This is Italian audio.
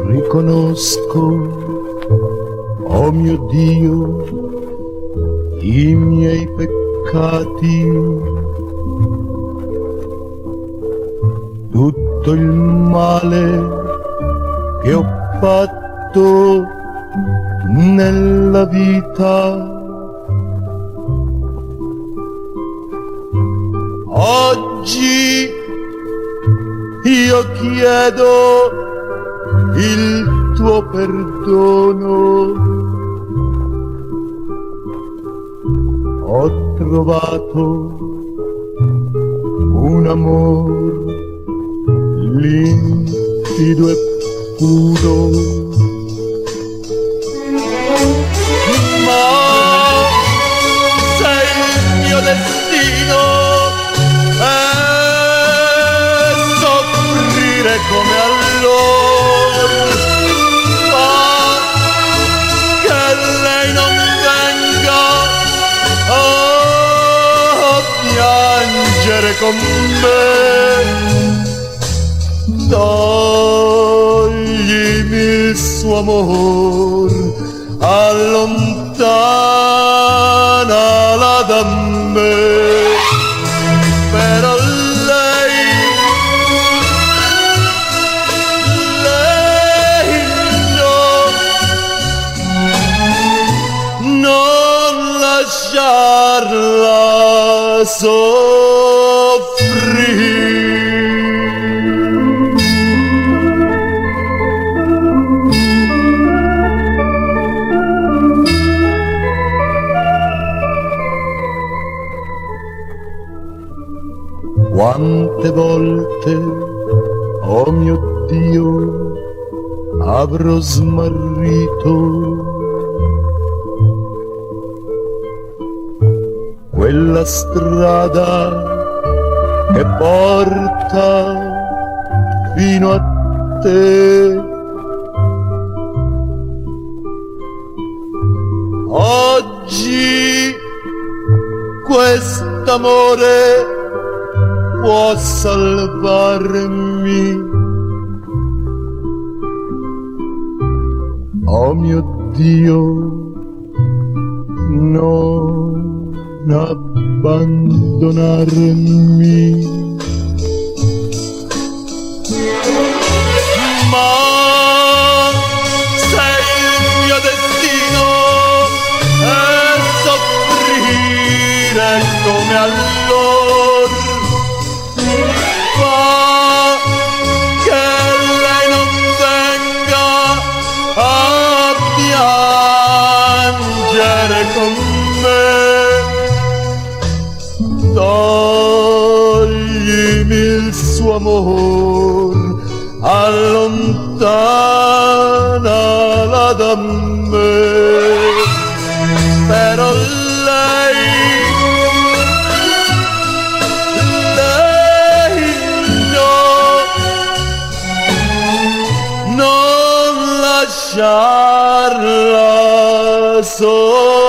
riconosco, oh mio Dio, i miei peccati, tutto il male che ho fatto nella vita. Oggi io chiedo il tuo perdono. Ho trovato un amor limpido e puro, ma sei il mio destino e soffrire come allora, ma che lei non venga a piangere con me. Toglimi il suo amor, allontanala da me. Però lei no, non lasciarla soffrire. Quante volte, oh mio Dio, avrò smarrito quella strada che porta fino a te. Oggi quest'amore può salvarmi. Oh mio Dio, non abbandonarmi. Ma sei il mio destino e soffrire come allora, ma che lei non venga a piangere con me. Toglimi il suo amor, allontanala da me. Però non lasciarla sola.